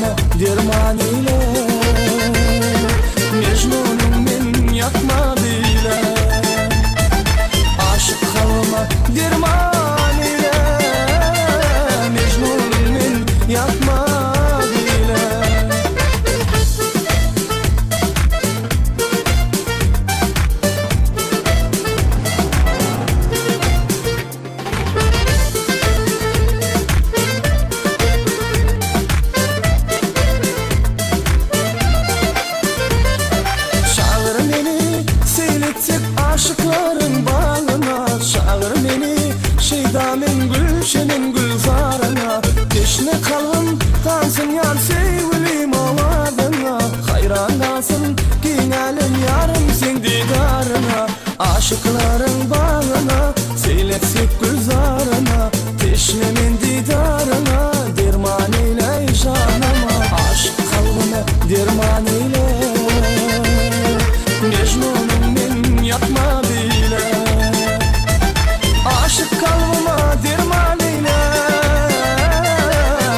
kalbime derman eyle. Mecnunum men yakma bile. Aşık kalbime derman eyle. Mecnunum men yakma bile. Aşıkların bağına çağır beni, şeydanın gülşenin gülzarına. Teşne kalbim kansın yar sevgilim avadına. Hayran kalsın ginelim yarım sen didarına. Aşıkların bağına seyletsek gülzarına. Teşnemin didarına derman eyle canıma. Aşık kalbime derman eyle. Mecnunum men yapma bile. Aşık kalbime derman eyle.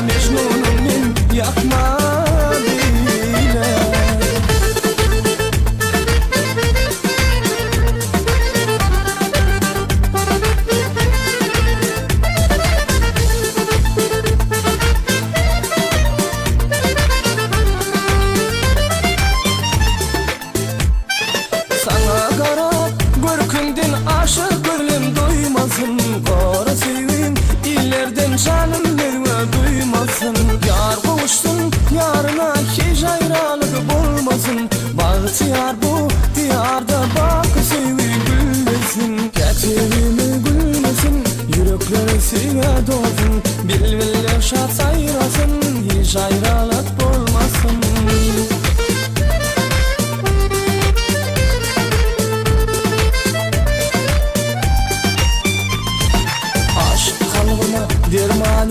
Mecnunum men yapma bile. Sana qarab görkünden aşık gönlüm doymasın. Qara sevim illerden canım verme duymasın. Yar kavuşsun yarına hiç ayrılık olmasın. Bahtiyar bu diyarda bak sevi gülmesin. Getirimi gülmesin, yürekleri sive dolsun. Bilbiller şat sayrasın, hiç ayrılık olmasın. Derman